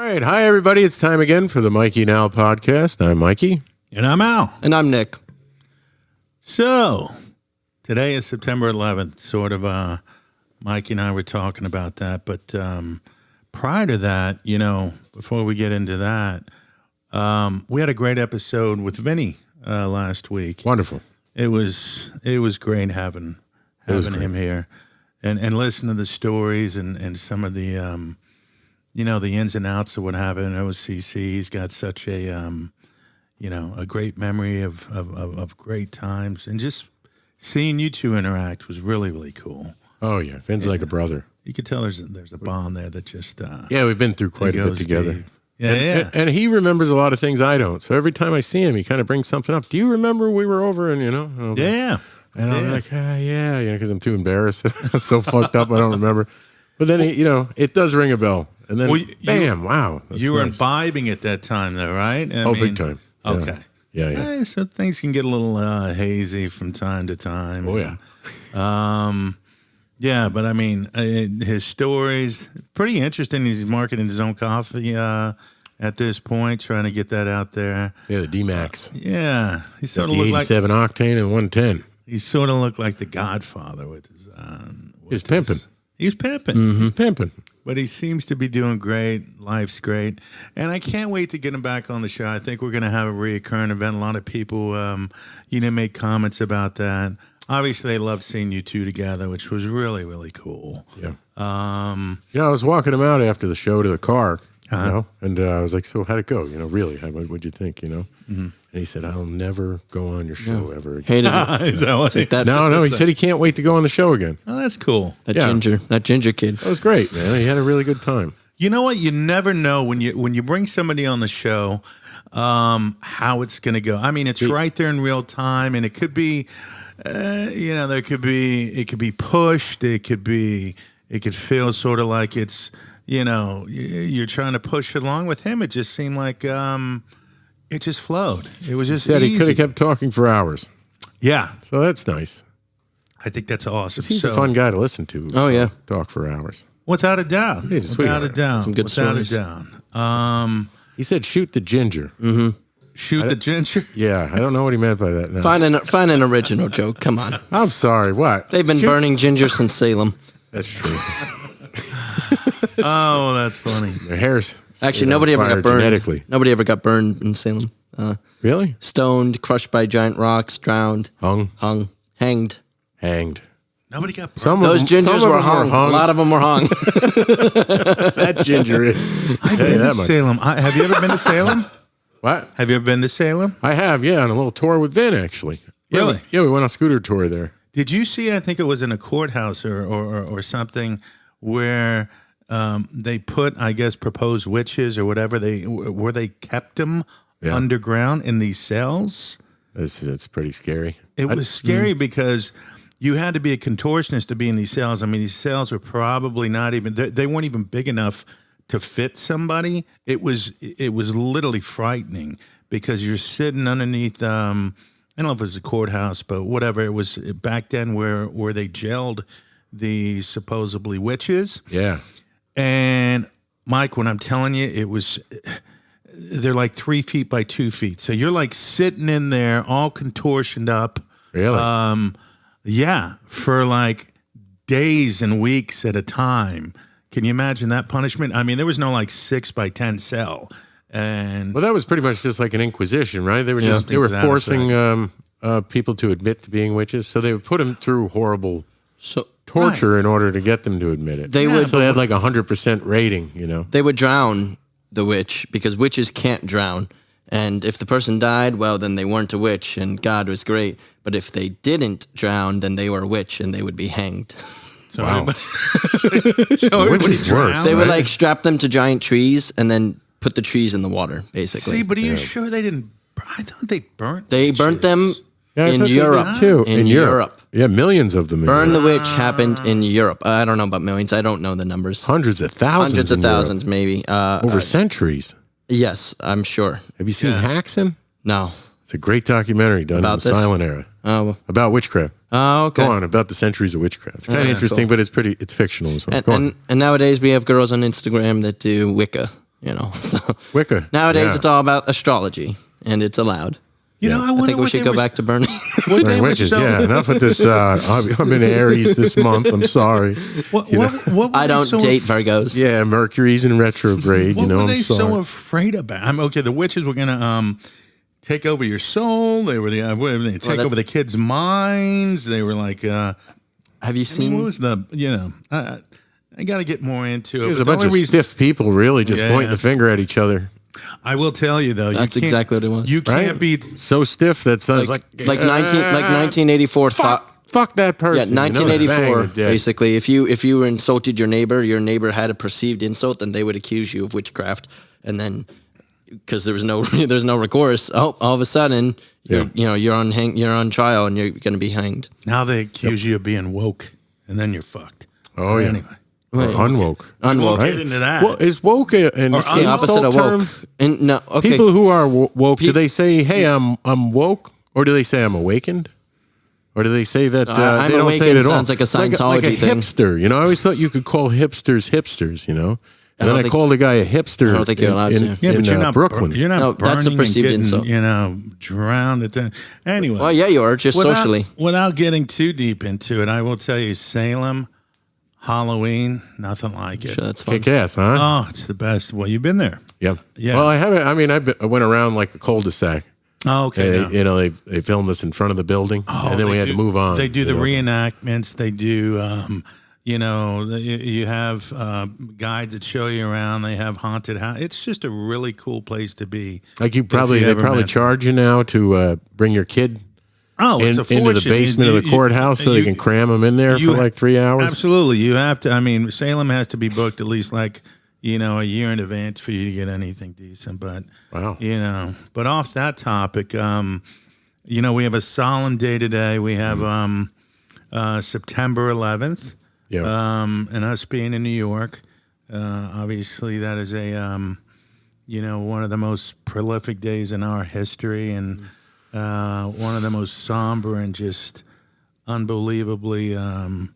right. Hi, everybody. It's time again for the Mikey and Al podcast. I'm Mikey. And I'm Al. And I'm Nick. So, today is September 11th. Sort of, Mikey and I were talking about that. But prior to that, before we get into that, we had a great episode with Vinny last week. Wonderful. It was great having him here and listen to the stories and some of the, the ins and outs of what happened at OCC. He's got such a great memory of great times, and just seeing you two interact was really, really cool. Oh, yeah. Finn's like a brother. You could tell there's a bond there that just... yeah, we've been through quite a bit together. Deep. Yeah, and he remembers a lot of things I don't. So every time I see him, he kind of brings something up. Do you remember we were over and, Yeah. And I'm like, yeah, because I'm too embarrassed. I'm so fucked up I don't remember. But then, it does ring a bell. And then, bam, wow. You were imbibing at that time, though, right? Big time. Yeah. Okay. Yeah. So things can get a little hazy from time to time. Oh, yeah. Yeah, but I mean, his stories, pretty interesting. He's marketing his own coffee at this point, trying to get that out there. Yeah, the D-Max. Yeah. He sort of the looked 87 octane and 110. He sort of looked like the Godfather with his... He was pimping. He was pimping. Mm-hmm. He's pimping. But he seems to be doing great. Life's great. And I can't wait to get him back on the show. I think we're going to have a reoccurring event. A lot of people, make comments about that. Obviously, they loved seeing you two together, which was really, really cool. Yeah. I was walking him out after the show to the car, and I was like, so how'd it go? Really, what'd you think, Mm-hmm. And he said, I'll never go on your show ever again. Hated it. Is that what No, he said he can't wait to go on the show again. Oh, that's cool. That ginger kid. That was great, man. He had a really good time. You know what? You never know when you bring somebody on the show, how it's going to go. I mean, it's right there in real time, and it could be, it could be pushed. It could feel sort of like it's, you're trying to push it along. With him, it just seemed like it just flowed. It was just easy. He could have kept talking for hours. Yeah. So that's nice. I think that's awesome. He's a fun guy to listen to. Oh, yeah. Talk for hours. Without a doubt. He's a sweetheart. Without a doubt. Some good Without stories. a doubt. He said shoot the ginger. Mm-hmm. Shoot the ginger? Yeah, I don't know what he meant by that now. Find an original joke. Come on. I'm sorry, what? They've been burning ginger since Salem. That's true. Oh, that's funny. Their hair's... Actually, nobody ever got burned. Genetically. Nobody ever got burned in Salem. Really? Stoned, crushed by giant rocks, drowned, hung, hanged. Nobody got burned. Those gingers were hung. A lot of them were hung. That ginger is. I've been to Salem. Have you ever been to Salem? What? Have you ever been to Salem? I have, yeah, on a little tour with Vin, actually. Really? Yeah, we went on a scooter tour there. Did you see, I think it was in a courthouse or something, where they put, I guess, proposed witches or whatever, they kept them underground in these cells? It's pretty scary. It was scary because you had to be a contortionist to be in these cells. I mean, these cells were probably not even, they weren't even big enough to fit somebody. It was literally frightening because you're sitting underneath, I don't know if it was a courthouse, but whatever. It was back then where they jailed the supposedly witches. Yeah. And Mike, when I'm telling you, they're like 3 feet by 2 feet. So you're like sitting in there all contortioned up. Really? Yeah, for like days and weeks at a time. Can you imagine that punishment? I mean, there was no like 6 by 10 cell. And well, that was pretty much just like an inquisition, right? They were forcing people to admit to being witches. So they would put them through horrible torture in order to get them to admit it. They had like 100% rating, They would drown the witch because witches can't drown. And if the person died, well, then they weren't a witch and God was great. But if they didn't drown, then they were a witch and they would be hanged. Wow. Which is worse? They would like strap them to giant trees and then put the trees in the water, basically. See, but are you sure they didn't? I thought they burnt. They burnt them in Europe too. In Europe. Yeah, millions of them. Burn the Witch happened in Europe. I don't know about millions. I don't know the numbers. Hundreds of thousands. Hundreds of thousands, maybe. Over centuries. Yes, I'm sure. Have you seen Haxon? No. It's a great documentary done About in the this? silent era. Oh. About witchcraft. Oh, okay. Go on, about the centuries of witchcraft. It's kind of interesting, cool. but it's fictional as well. And nowadays we have girls on Instagram that do Wicca. So Wicca. Nowadays, it's all about astrology, and it's allowed. I think we should go back to burning. Burning witches. Enough with this. I'm in Aries this month. I'm sorry. What I don't date Virgos. Yeah, Mercury's in retrograde. What were I'm they sorry. so afraid about? Okay, the witches were gonna take over your soul. They were they take over the kids' minds. They were like, have you seen? What was the I got to get more into it. There's a bunch of stiff people really just pointing the finger at each other. I will tell you though, that's exactly what it was. You can't be so stiff that sounds like 1984. Fuck that person. Yeah, 1984. Basically, if you insulted your neighbor had a perceived insult, then they would accuse you of witchcraft, and then because there's no recourse, all of a sudden you're on trial and you're going to be hanged. Now they accuse you of being woke, and then you're fucked. Oh yeah. Anyway. Unwoke. We'll get into that. Well, is woke an the opposite of woke? And no, okay. People who are woke, do they say, "Hey, I'm woke," or do they say, "I'm awakened," or do they say that I'm they don't say it at all? Sounds like a Scientology like a thing. Hipster. I always thought you could call hipsters. And then I called a guy a hipster. I don't think you're allowed to. Yeah, but you're not Brooklyn. You're not burning that's a perceived and getting, insult. Drowned at that. Anyway. Well, yeah, you are just socially. Without getting too deep into it, I will tell you, Salem, Halloween, nothing like it. Sure, that's fun. Kick ass, huh? Oh, it's the best. Well, you've been there. Yeah. Yeah. Well, I haven't. I mean, I went around like a cul-de-sac. Oh, okay. They filmed us in front of the building, and then we had to move on. They do the reenactments. They do, you have guides that show you around. They have haunted house. It's just a really cool place to be. Like they probably charge you now to bring your kid. It's a fortune. Into the basement of the courthouse so they can cram them in there for like 3 hours. Absolutely, you have to. I mean, Salem has to be booked at least like a year in advance for you to get anything decent. But wow, But off that topic, we have a solemn day today. We have September 11th. Yeah. And us being in New York, obviously that is a one of the most prolific days in our history and. One of the most somber and just unbelievably one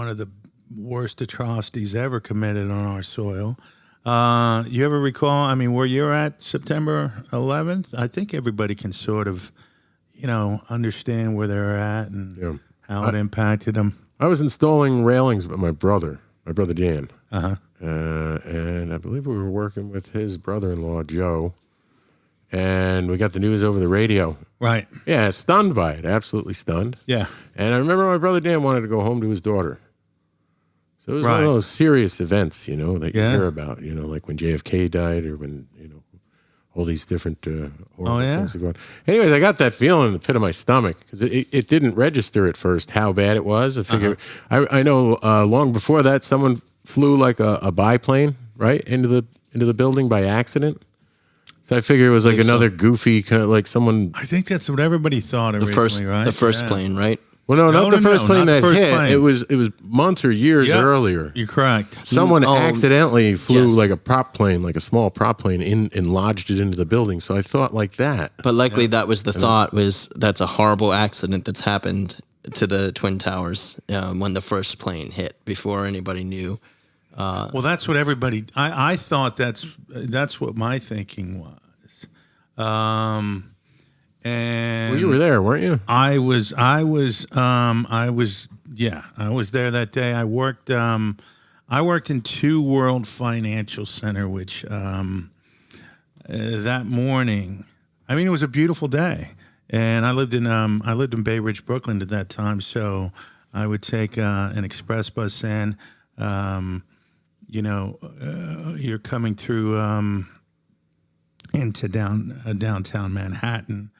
of the worst atrocities ever committed on our soil. You ever recall, I mean, where you're at September 11th? I think everybody can sort of, understand where they're at and how it impacted them. I was installing railings with my brother Dan. Uh-huh. And I believe we were working with his brother-in-law, Joe. And we got the news over the radio. Right. Yeah, stunned by it. Absolutely stunned. Yeah. And I remember my brother Dan wanted to go home to his daughter. So it was one of those serious events, that you hear about, like when JFK died or when, all these different horrible things are going. Anyways, I got that feeling in the pit of my stomach because it didn't register at first how bad it was. I figure, I know long before that, someone flew like a biplane, right, into the building by accident. So I figure it was like another goofy kind of like someone. I think that's what everybody thought originally, right? The first plane, right? Well, no, not the first plane that hit. Plane. It was months or years earlier. You're correct. Someone accidentally flew like a prop plane, like a small prop plane, and lodged it into the building. So I thought like that. But likely that was the thought was that's a horrible accident that's happened to the Twin Towers when the first plane hit before anybody knew. Well, that's what everybody. I thought that's what my thinking was. And you were there, weren't you? I was there that day. I worked in Two World Financial Center, which that morning, I mean, it was a beautiful day, and I lived in Bay Ridge, Brooklyn at that time, so I would take an express bus in. You're coming through into downtown Manhattan.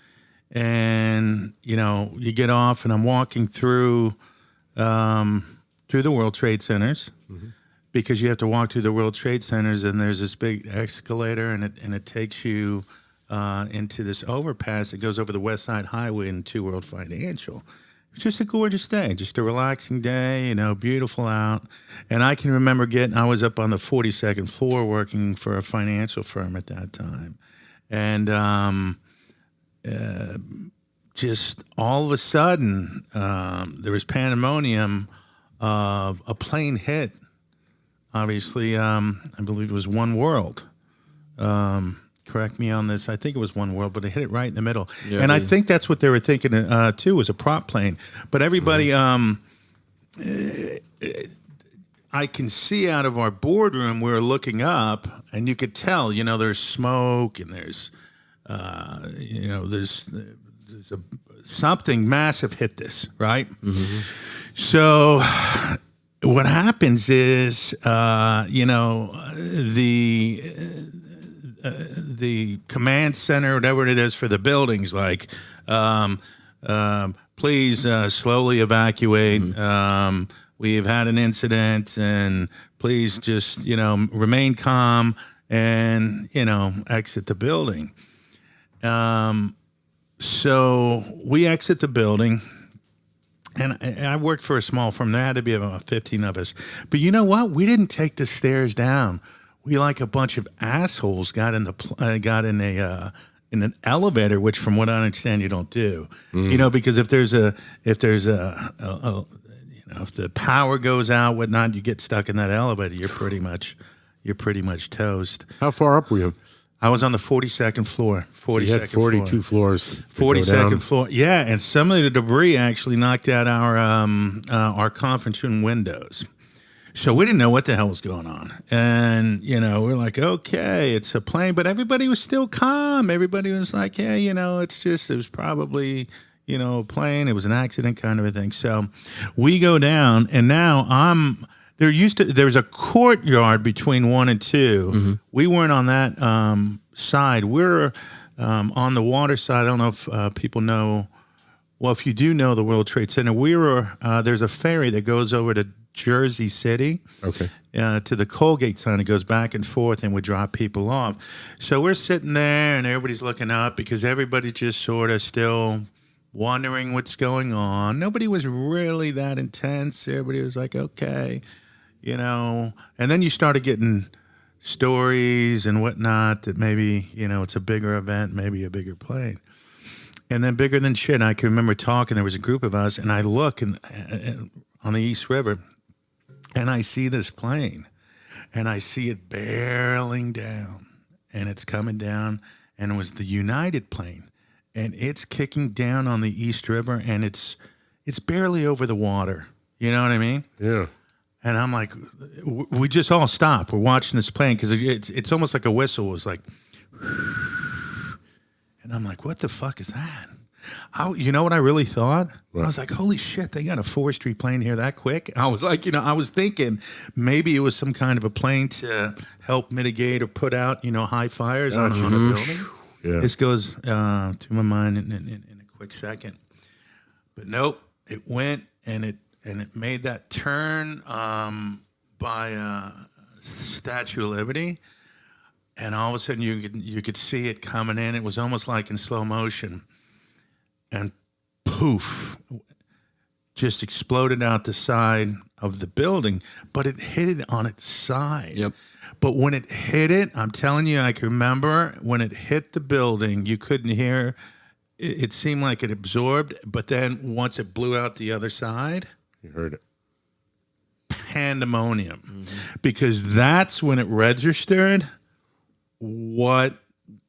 And, you get off and I'm walking through the World Trade Centers because you have to walk through the World Trade Centers and there's this big escalator and it takes you into this overpass that goes over the West Side Highway in Two World Financial. It's just a gorgeous day, just a relaxing day, beautiful out. And I can remember I was up on the 42nd floor working for a financial firm at that time. And just all of a sudden, there was pandemonium of a plane hit obviously, I believe it was One World. Correct me on this. I think it was One World, but they hit it right in the middle. Yeah, and I think that's what they were thinking too, was a prop plane. But everybody, I can see out of our boardroom, we were looking up, and you could tell, there's smoke and there's something massive hit this, right? Mm-hmm. So what happens is, the command center, whatever it is for the buildings, like, please slowly evacuate. Mm-hmm. We've had an incident, and please just, remain calm and, exit the building. So we exit the building, and I worked for a small firm. There had to be about 15 of us. But you know what? We didn't take the stairs down. We, like a bunch of assholes, got in an elevator, which, from what I understand, you don't do. Because if the power goes out, whatnot, you get stuck in that elevator. You're pretty much toast. How far up were you? I was on the 42nd floor. 42nd so you had 42 floors. 42nd floor. Yeah, and some of the debris actually knocked out our conference room windows. So we didn't know what the hell was going on. And, we're like, okay, it's a plane. But everybody was still calm. Everybody was like, yeah, it was probably, a plane. It was an accident kind of a thing. So we go down, and now there's a courtyard between 1 and 2. Mm-hmm. We weren't on that side. We're on the water side. I don't know if people know. Well, if you do know the World Trade Center, there's a ferry that goes over to Jersey City, okay, to the Colgate side. It goes back and forth and would drop people off. So we're sitting there, and everybody's looking up because everybody just sort of still wondering what's going on. Nobody was really that intense. Everybody was like, okay, and then you started getting stories and whatnot that maybe, it's a bigger event, maybe a bigger plane. And then bigger than shit. I can remember talking, there was a group of us, and I look on the East River, and I see this plane, and I see it barreling down, and it's coming down, and it was the United plane, and it's kicking down on the East River, and it's barely over the water. You know what I mean? Yeah. And I'm like, we just all stop. We're watching this plane because it's almost like a whistle. It was like, and I'm like, what the fuck is that? You know what I really thought? What? I was like, holy shit, they got a forestry plane here that quick? I was like, I was thinking maybe it was some kind of a plane to help mitigate or put out, high fires on a building. Yeah. This goes to my mind in a quick second. But nope, it went and it made that turn by Statue of Liberty. And all of a sudden you could see it coming in. It was almost like in slow motion. And poof, just exploded out the side of the building, but it hit it on its side. Yep. But when it hit it, I'm telling you, I can remember when it hit the building, you couldn't hear. It seemed like it absorbed, but then once it blew out the other side, you heard it. Pandemonium. Mm-hmm. Because that's when it registered what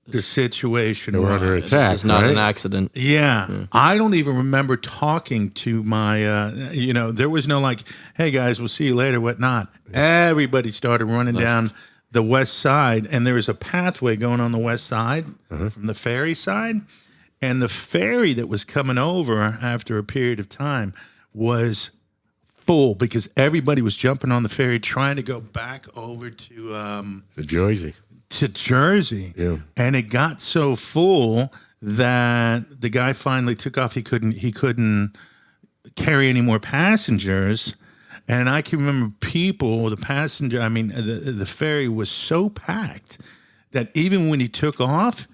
the situation was. Under attack. This is not an accident. Yeah. I don't even remember talking to my, there was no like, hey guys, we'll see you later, whatnot. Yeah. Everybody started running down the west side, and there was a pathway going on the west side from the ferry side. And the ferry that was coming over after a period of time was full because everybody was jumping on the ferry trying to go back over to Jersey. Yeah. And it got so full that the guy finally took off. He couldn't carry any more passengers. And I can remember the ferry was so packed that even when he took off,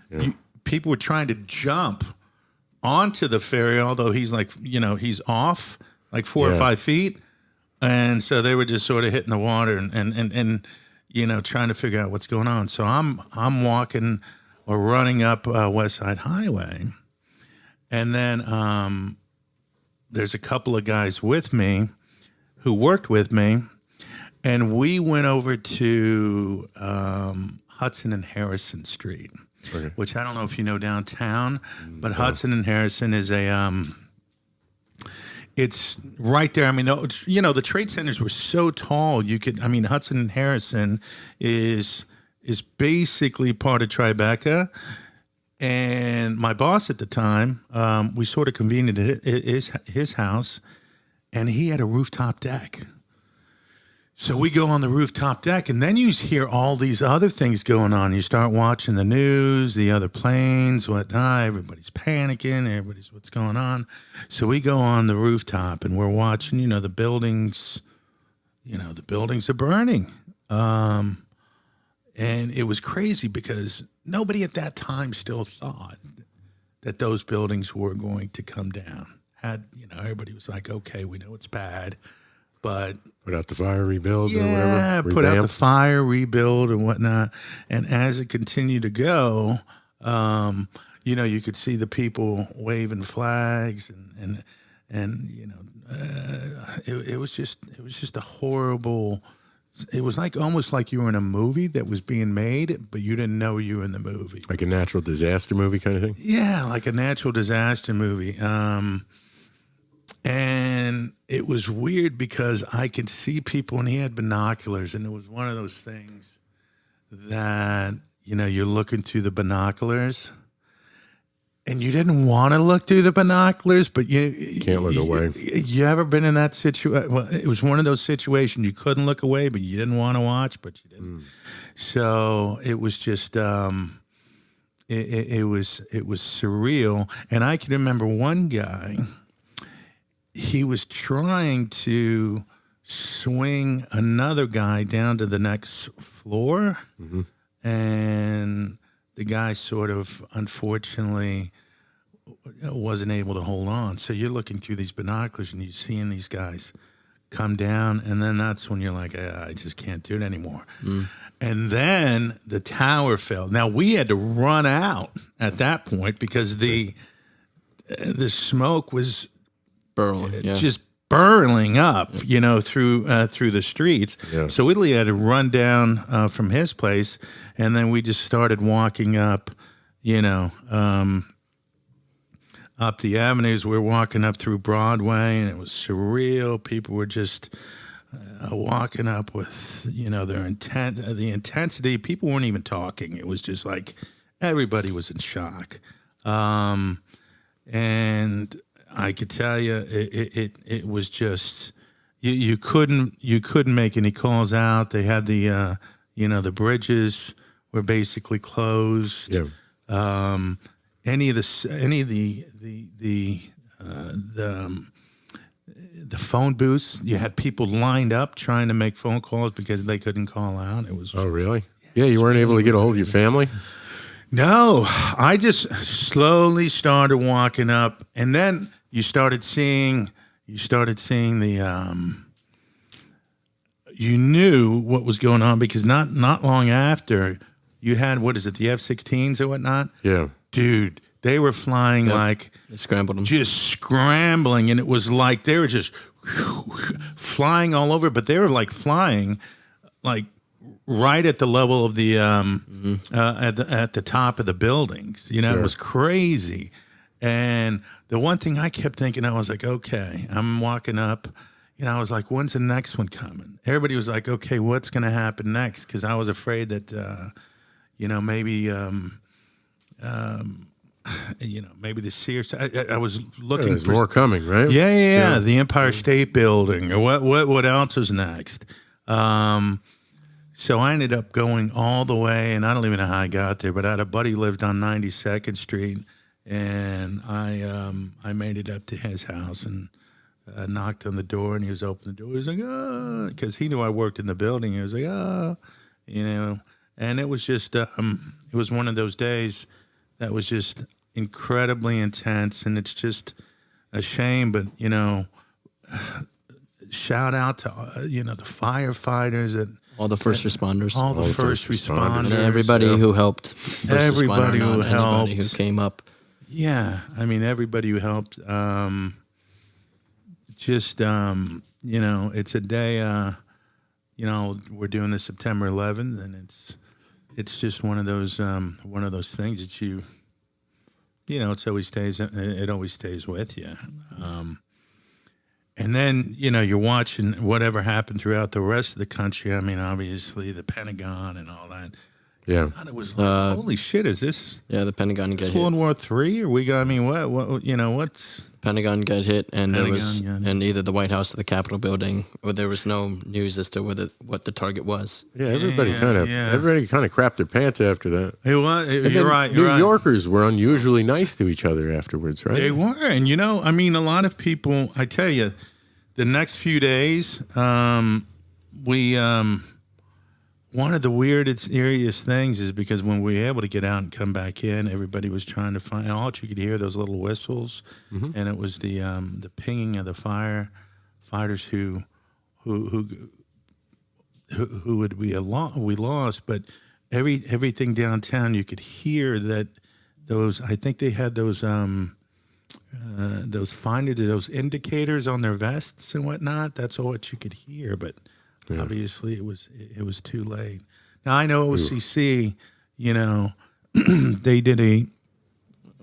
people were trying to jump onto the ferry, although he's like, he's off like 4 or 5 feet. And so they were just sort of hitting the water and trying to figure out what's going on. So I'm walking or running up West Side Highway. And then there's a couple of guys with me who worked with me. And we went over to Hudson and Harrison Street, which I don't know if you know downtown, but Hudson and Harrison is it's right there. I mean, the trade centers were so tall. Hudson and Harrison is basically part of Tribeca. And my boss at the time, we sort of convened at his house, and he had a rooftop deck. So we go on the rooftop deck, and then you hear all these other things going on. You start watching the news, the other planes, whatnot. Everybody's panicking. What's going on? So we go on the rooftop, and we're watching, the buildings. The buildings are burning. And it was crazy because nobody at that time still thought that those buildings were going to come down. Everybody was like, okay, we know it's bad, but put out the fire, rebuild, or whatever. Yeah, put out the fire, rebuild, and whatnot. And as it continued to go, you could see the people waving flags, and it was just a horrible. It was almost like you were in a movie that was being made, but you didn't know you were in the movie. Like a natural disaster movie kind of thing? Yeah, like a natural disaster movie. And it was weird because I could see people, and he had binoculars, and it was one of those things that, you're looking through the binoculars, and you didn't want to look through the binoculars, but you can't look away. You ever been in that situation? Well, it was one of those situations you couldn't look away, but you didn't want to watch, but you didn't. So it was just, it was surreal. And I can remember one guy, he was trying to swing another guy down to the next floor, and the guy sort of, unfortunately, wasn't able to hold on. So you're looking through these binoculars, and you're seeing these guys come down, and then that's when you're like, I just can't do it anymore. And then the tower fell. Now, we had to run out at that point because the smoke was just burling up, through the streets. Yeah. So Italy had to run down from his place, and then we just started walking up, up the avenues. We were walking up through Broadway, and it was surreal. People were just walking up with, the intensity. People weren't even talking. It was just like everybody was in shock. And I could tell you, it was just you couldn't make any calls out. They had the bridges were basically closed. Yeah. Any of the phone booths, you had people lined up trying to make phone calls because they couldn't call out. It was. Oh, really? Yeah, you weren't able to get a hold of your family? No, I just slowly started walking up, and then you started seeing the you knew what was going on because not long after you had, what is it, the F-16s or whatnot? Yeah. Dude, they were flying like they scrambled them. Just scrambling, and it was like they were just flying all over, but they were like flying like right at the level of the at the top of the buildings. Sure. It was crazy. And the one thing I kept thinking, I was like, okay, I'm walking up. I was like, when's the next one coming? Everybody was like, okay, what's going to happen next? Because I was afraid that, maybe, maybe the Sears. I was looking. There's more coming, right? Yeah. The Empire State Building, or what else was next? So I ended up going all the way, and I don't even know how I got there, but I had a buddy who lived on 92nd Street. And I made it up to his house and knocked on the door, and he was opening the door. He was like, because he knew I worked in the building. He was like, and it was just, it was one of those days that was just incredibly intense, and it's just a shame, but, shout out to, the firefighters and all the first responders. All the first responders. And everybody who helped. Everybody who helped. Anybody who came up. Yeah, everybody who helped. It's a day. we're doing the September 11th, and it's just one of those things that it always stays with you. And then, you're watching whatever happened throughout the rest of the country. I mean, obviously the Pentagon and all that. Yeah. And it was like, holy shit, is this the Pentagon got hit. World War III? Or what's... Pentagon got hit, and there was and either the White House or the Capitol building, or there was no news as to what the target was. Yeah, everybody kind of crapped their pants after that. It was. You're right. New Yorkers were unusually nice to each other afterwards, right? They were, and I mean, a lot of people. I tell you, the next few days, one of the weirdest things is because when we were able to get out and come back in, everybody was trying to find. All you could hear those little whistles, and it was the pinging of the firefighters who we lost. But everything downtown, you could hear that those. I think they had those indicators on their vests and whatnot. That's all what you could hear, but. Yeah. Obviously, it was too late. Now I know OCC, they did a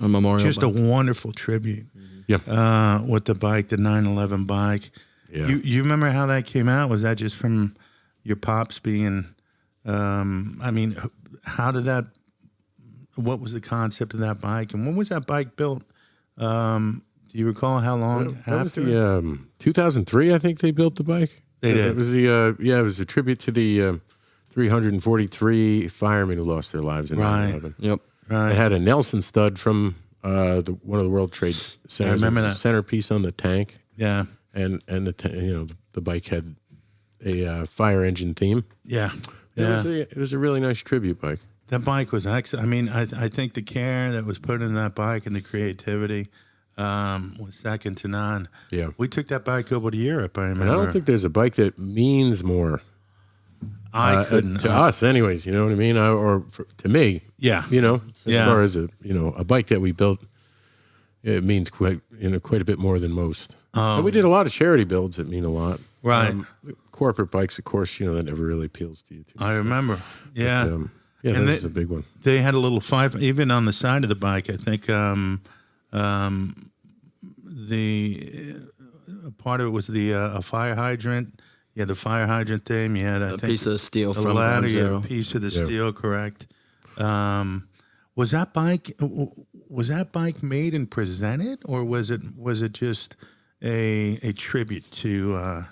memorial, just bike. A wonderful tribute. Yeah, with the bike, the 911 bike. Yeah. You remember how that came out? Was that just from your pops being? I mean, how did that? What was the concept of that bike, and when was that bike built? Do you recall how long? That was the 2003. I think they built the bike. They did. It was it was a tribute to the 343 firemen who lost their lives in 9/11. Yep. Right. It had a Nelson stud from one of the World Trade Centers. I remember that centerpiece on the tank. Yeah. And the bike had a fire engine theme. Yeah. It was a really nice tribute bike. That bike was excellent. I mean, I think the care that was put in that bike and the creativity. Was second to none. Yeah, we took that bike over to Europe. I remember. And I don't think there's a bike that means more. To us, anyways. You know what I mean? To me. Yeah. As far as a bike that we built, it means quite a bit more than most. And we did a lot of charity builds that mean a lot. Right. Corporate bikes, of course, that never really appeals to you too much. I remember. Yeah. But, that was a big one. They had a little even on the side of the bike. I think. The part of it was a fire hydrant. You had the fire hydrant thing. You had a piece of steel from ladder. You had a piece of the steel, correct? Was that bike made and presented, or was it just a tribute to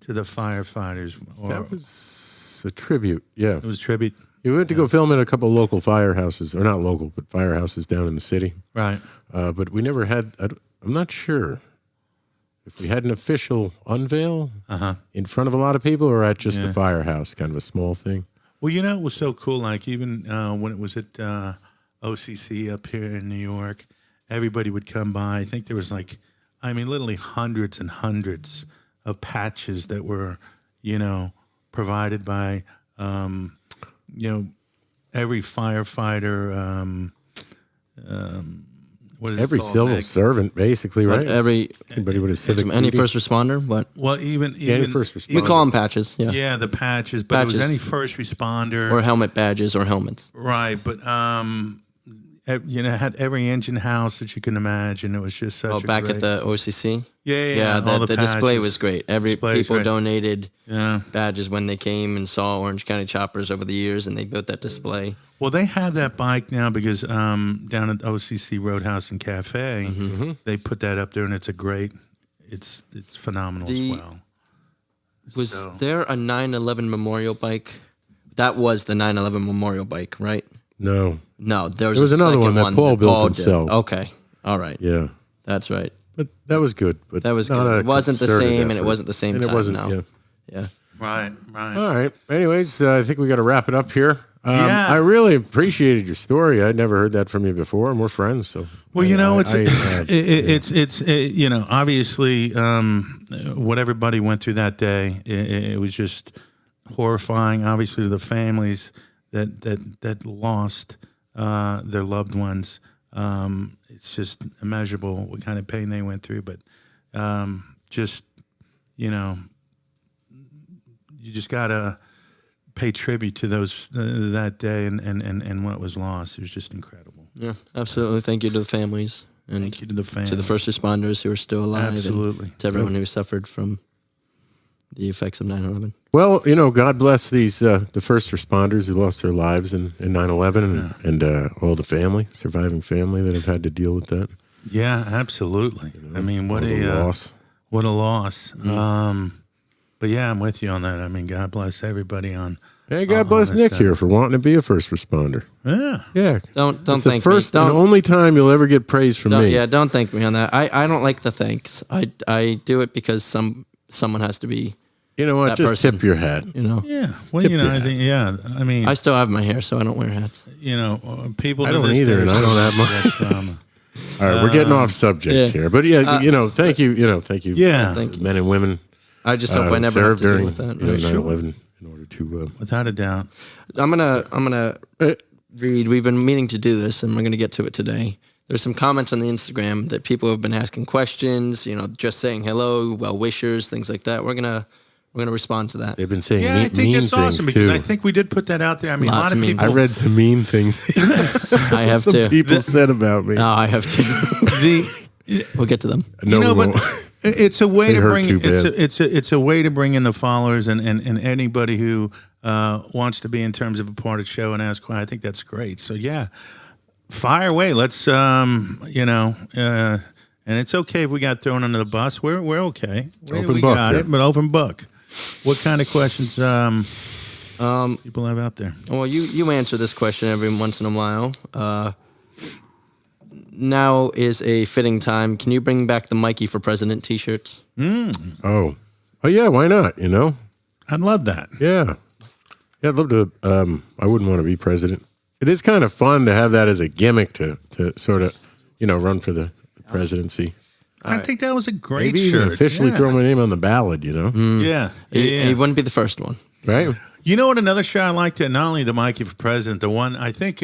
the firefighters? That was a tribute. Yeah, it was a tribute. We went to go film at a couple of local firehouses, or not local, but firehouses down in the city. Right. But we never had. I'm not sure if we had an official unveil in front of a lot of people, or at just the firehouse, kind of a small thing. Well, it was so cool. Like even when it was at OCC up here in New York, everybody would come by. I think there was literally hundreds and hundreds of patches that were, provided by, every firefighter. Every civil servant, basically, right? Anybody with a civic any first responder, what? Well, even any first responder. We call them patches. Yeah, yeah, the patches. But it was any first responder or helmet badges or helmets. Right, but had every engine house that you can imagine. It was just such. Back at the OCC. Yeah. The display was great. People donated badges when they came and saw Orange County choppers over the years, and they built that display. Well, they have that bike now because down at OCC Roadhouse and Cafe, they put that up there, and it's phenomenal as well. Was there a 9/11 memorial bike? That was the 9/11 memorial bike, right? No, there was another one that Paul built himself. Okay, all right. Yeah, that's right. But that was good. But that was good. It wasn't the same, and it wasn't the same and time. It wasn't. Now. Yeah. Right. All right. Anyways, I think we got to wrap it up here. I really appreciated your story. I'd never heard that from you before, and we're friends. So, well, it's obviously what everybody went through that day. It was just horrifying. Obviously, to the families that lost their loved ones. It's just immeasurable what kind of pain they went through. But you just gotta pay tribute to those that day and what was lost. It was just incredible. Yeah, absolutely. Thank you to the families. And thank you to the families. To the first responders who are still alive. Absolutely. And to everyone who suffered from the effects of 9/11. Well, God bless these the first responders who lost their lives in 9/11 and all the surviving family that have had to deal with that. Yeah, absolutely. I mean, what a loss. What a loss. But yeah, I'm with you on that. I mean, God bless everybody on. Hey, God bless Nick here for wanting to be a first responder. Yeah. Yeah. Don't it's thank the first me. and only time you'll ever get praise from me. Yeah, don't thank me on that. I don't like the thanks. I do it because someone has to be. You know what? Just person, tip your hat. Yeah. Well, I think, I mean. I still have my hair, so I don't wear hats. People. I don't either, and I don't have mine. All right, we're getting off subject here. But thank you. Thank you. Yeah. Thank you. Men and women. I just hope I never have to deal with that. 9/11 in order to. Without a doubt. I'm gonna read. We've been meaning to do this, and we're gonna get to it today. There's some comments on the Instagram that people have been asking questions. Just saying hello, well wishers, things like that. We're gonna respond to that. They've been saying I think mean that's awesome because too. I think we did put that out there. I mean, a lot of people. I read some mean things. I have some too. People said about me. No, I have too. We'll get to them. No, but it's a way to bring. It's a way to bring in the followers and anybody who wants to be in terms of a part of the show and ask. I think that's great. So yeah, fire away. Let's and it's okay if we got thrown under the bus. We're okay. We got it, but open book. What kind of questions people have out there? Well, you answer this question every once in a while. Now is a fitting time. Can you bring back the Mikey for President T-shirts? Oh yeah, why not? I'd love that. Yeah, I'd love to. I wouldn't want to be president. It is kind of fun to have that as a gimmick to sort of run for the presidency. I think that was a great Maybe shirt. Even officially throw my name on the ballot, Yeah. He wouldn't be the first one. Right? You know what? Another show I liked it. Not only the Mikey for President, the one I think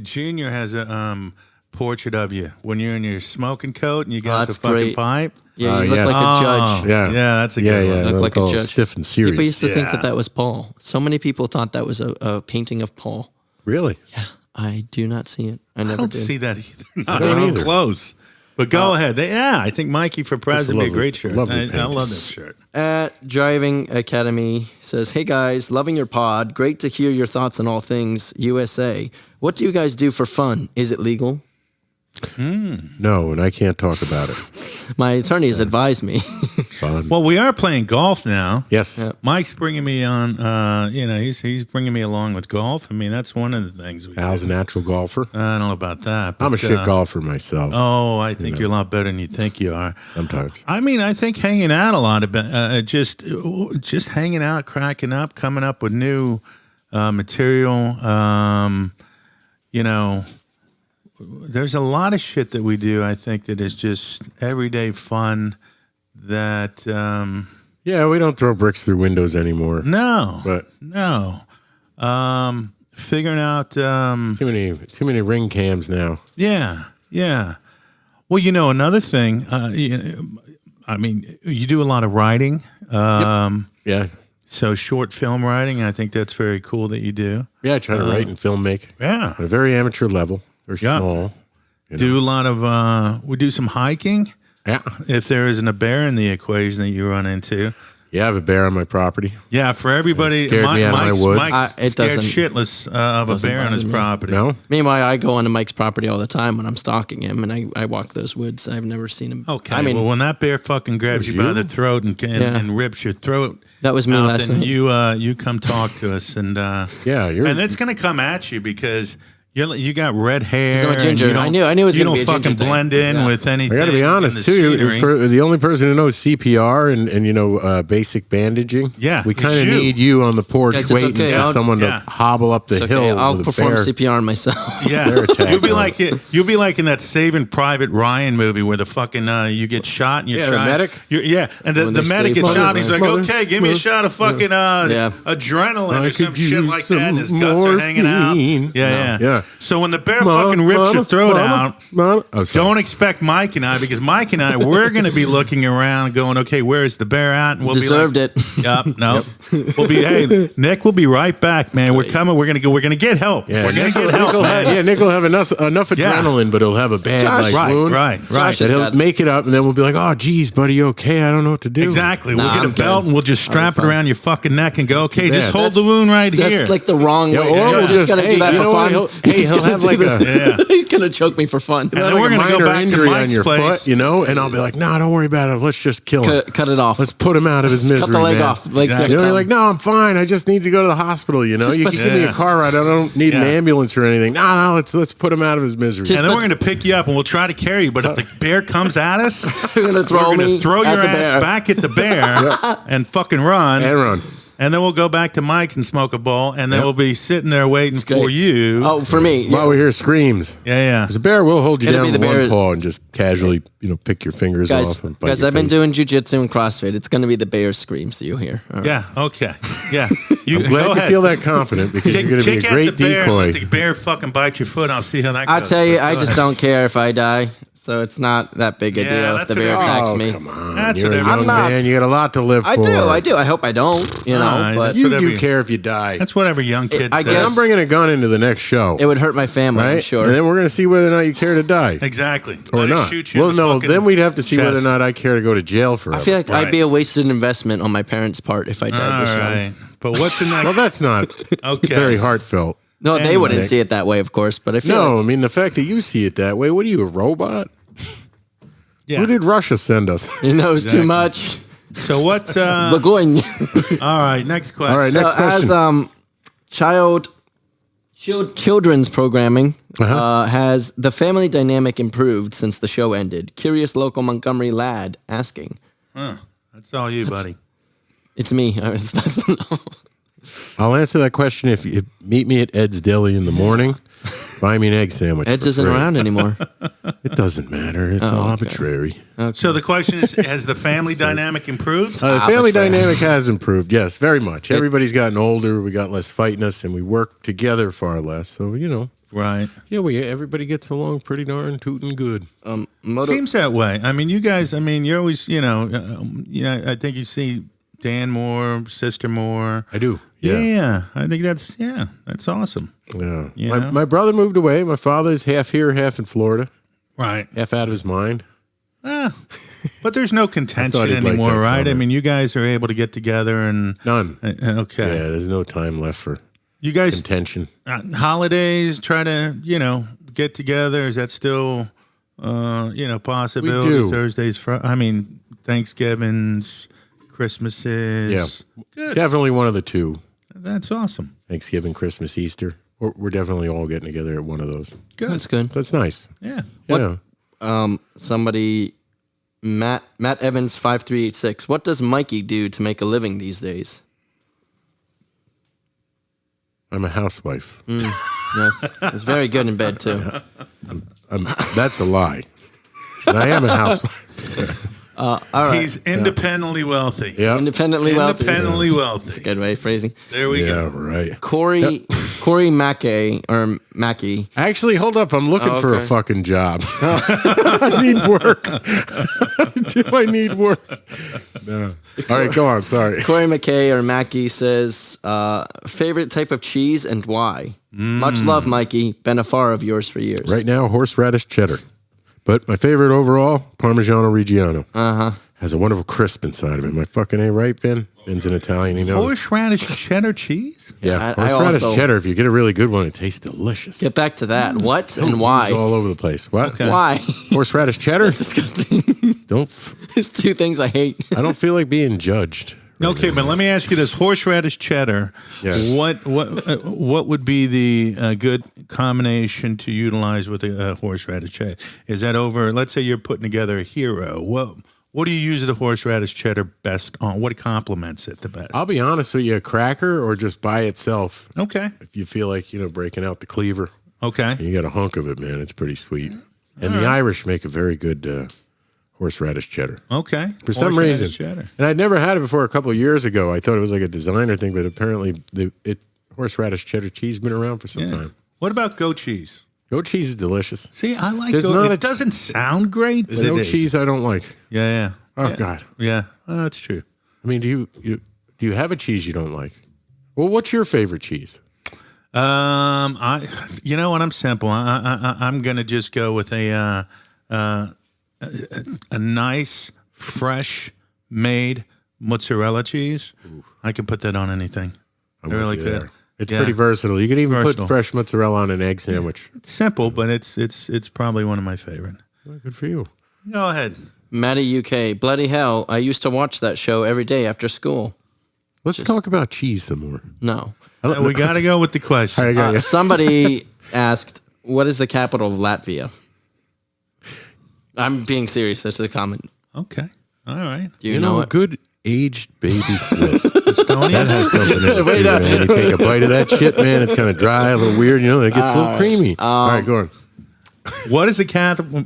Junior has a portrait of you when you're in your smoking coat and you got the fucking pipe. Yeah, you look like a judge. Yeah, that's a good one. You look like a judge. Stiff and serious. People used to think that was Paul. So many people thought that was a painting of Paul. Really? Yeah, I do not see it. I never don't did. see that either. Not even close. But go ahead. I think Mikey for President would be a great shirt. I love that shirt. Driving Academy says, "Hey guys, loving your pod. Great to hear your thoughts on all things USA. What do you guys do for fun? Is it legal?" No, and I can't talk about it. My attorney has advised me. Fun. Well, we are playing golf now. Yes. Yeah. Mike's bringing me on. He's bringing me along with golf. I mean, that's one of the things. Al's a natural golfer. I don't know about that. But, I'm a shit golfer myself. Oh, I think you're a lot better than you think you are. Sometimes. I mean, I think hanging out a lot of just hanging out, cracking up, coming up with new material. There's a lot of shit that we do. I think that is just everyday fun. That we don't throw bricks through windows anymore. No, but no. Figuring out too many ring cams now. Yeah. Well, another thing. I mean, you do a lot of writing. Yeah. So short film writing. I think that's very cool that you do. Yeah, I try to write and film make. Yeah, at a very amateur level. They're small. Do a lot of. We do some hiking. Yeah. If there isn't a bear in the equation that you run into. Yeah, I have a bear on my property. Yeah, for everybody. It scared me out of my woods. Mike's scared shitless of a bear on his property. No? Meanwhile, I go onto Mike's property all the time when I'm stalking him, and I walk those woods. I've never seen him. Okay, well, when that bear fucking grabs you by the throat and rips your throat that was me last night. You come talk to us. And and it's going to come at you because... You got red hair. I'm a ginger. I knew it was going to be a ginger. You don't fucking blend in with anything. I got to be honest too. For the only person who knows CPR and basic bandaging, we kind of need you on the porch waiting for someone to hobble up the hill. I'll perform CPR myself. Yeah, you'll be like in that Saving Private Ryan movie where the fucking you get shot and you're shot. The medic. And the medic gets shot. And he's like, okay, give me a shot of fucking adrenaline or some shit like that. And his guts are hanging out. Yeah. So when the bear fucking rips your throat out, don't expect Mike and I, because Mike and I, we're going to be looking around going, okay, where's the bear at? And we'll Deserved be like, it. Yep, no. We'll be, hey, Nick, we'll be right back, man. We're coming. We're going to get help. Yeah, we're going to get help, man. Nick will have enough adrenaline, but he'll have a bad wound. Right. That he'll make it up, and then we'll be like, oh, geez, buddy, you okay? I don't know what to do. Exactly. We'll get a belt, and we'll just strap it around your fucking neck and go, okay, just hold the wound right here. That's like the wrong way. Or we'll just do that for fun. He'll have like a... He's going to choke me for fun. And then we're going to go back to Mike's on your place. foot, and I'll be like, no, don't worry about it. Let's just kill him. Cut it off. Let's put him out of his misery, cut the leg man. off. You're like, no, I'm fine. I just need to go to the hospital, You can give me a car ride. I don't need an ambulance or anything. No, let's put him out of his misery. And then we're going to pick you up, and we'll try to carry you. But if the bear comes at us, we're going to throw your ass back at the bear and fucking run. And then we'll go back to Mike's and smoke a bowl, and then we'll be sitting there waiting for you. Oh, for me. While we hear screams. Yeah. The bear will hold you down with one paw and just casually, pick your fingers off. And guys, I've been doing jiu-jitsu and CrossFit. It's going to be the bear screams that you hear. Right. Yeah, okay. Yeah. I'm glad you feel that confident, because you're going to be a great decoy. Let the bear fucking bite your foot. I'll see how that goes. I'll tell you, I just don't care if I die. So it's not that big a deal if the bear attacks me. Come on, you're a young man. You got a lot to live for. I do. I hope I don't. But you do care if you die. That's whatever young kid. I guess I'm bringing a gun into the next show. It would hurt my family, right? I'm sure. And then we're going to see whether or not you care to die. Exactly. Or not. Well, no. Then we'd have to see whether or not I care to go to jail forever. I feel like I'd be a wasted investment on my parents' part if I died this young. But what's in that? Well, that's not very heartfelt. No, they wouldn't see it that way, of course. But I feel I mean, the fact that you see it that way. What are you, a robot? Yeah. Who did Russia send us? He knows too much. So what? Lagogne. All right, next question. All right, next question. As children's programming has the family dynamic improved since the show ended? Curious local Montgomery lad asking. That's all you, buddy. It's me. I'll answer that question if you meet me at Ed's Deli in the morning. Buy me an egg sandwich. Ed's isn't around anymore. It doesn't matter. It's arbitrary. Okay. So the question is, has the family dynamic improved? The family dynamic has improved, yes, very much. Everybody's gotten older. We got less fighting us, and we work together far less. So, Right. Yeah, everybody gets along pretty darn tootin' good. Seems that way. I mean, you guys, you're always, I think you see Dan more, sister more. I do. Yeah. I think that's awesome. Yeah. My brother moved away. My father's half here, half in Florida. Right. Half out of his mind. But there's no contention anymore, right? I mean, you guys are able to get together and... None. Okay. Yeah, there's no time left for you guys contention. Holidays, try to, get together. Is that still, possibility? We do. Thursdays, Thanksgivings... Christmases. Yeah. Good. Definitely one of the two. That's awesome. Thanksgiving, Christmas, Easter. We're definitely all getting together at one of those. Good. That's good. That's nice. Yeah. Somebody, Matt Evans 5386. What does Mikey do to make a living these days? I'm a housewife. Yes. It's very good in bed too. That's a lie. And I am a housewife. All right. He's independently wealthy. Yeah. Independently wealthy. That's a good way of phrasing. There we go. Yeah, right. Corey Mackey. Actually, hold up. I'm looking for a fucking job. I need work. Do I need work? No. All right, go on. Sorry. Corey Mackey says, favorite type of cheese and why? Much love, Mikey. Been a far of yours for years. Right now, horseradish cheddar. But my favorite overall, Parmigiano Reggiano. Has a wonderful crisp inside of it. Am I fucking A right, Vin? Vin's an Italian, he knows. Horseradish cheddar cheese? Yeah, horseradish cheddar, if you get a really good one, it tastes delicious. Get back to that. What and why? It's all over the place. What? Okay. Why? Horseradish cheddar? That's disgusting. It's two things I hate. I don't feel like being judged. Okay, but let me ask you this: horseradish cheddar. Yeah. What would be the good combination to utilize with a horseradish cheddar? Is that over? Let's say you're putting together a hero. What do you use the horseradish cheddar best on? What complements it the best? I'll be honest with you: a cracker or just by itself. Okay. If you feel like breaking out the cleaver. Okay. You got a hunk of it, man. It's pretty sweet. And the Irish make a very good. Horseradish cheddar. Okay. For some reason. Cheddar. And I'd never had it before a couple of years ago. I thought it was like a designer thing, but apparently horseradish cheddar cheese has been around for some time. What about goat cheese? Goat cheese is delicious. See, I like goat. It doesn't sound great. There's no cheese I don't like. Yeah. Oh, God. Yeah, that's true. I mean, do you have a cheese you don't like? Well, what's your favorite cheese? You know what? I'm simple. I'm gonna just go with a nice, fresh made mozzarella cheese. Ooh. I can put that on anything. I really could. There. It's pretty versatile. You could even put fresh mozzarella on an egg sandwich. It's simple, but it's probably one of my favorite. Well, good for you. Go ahead. Matty UK. Bloody hell, I used to watch that show every day after school. Let's talk about cheese some more. No. We got to go with the question. Somebody asked, what is the capital of Latvia? I'm being serious. That's the comment. Okay. All right. Do you know it? Good aged baby Swiss. That has something in it. Wait, man. You take a bite of that shit, man. It's kind of dry, a little weird. It gets a little creamy. All right, go on. What is the capital?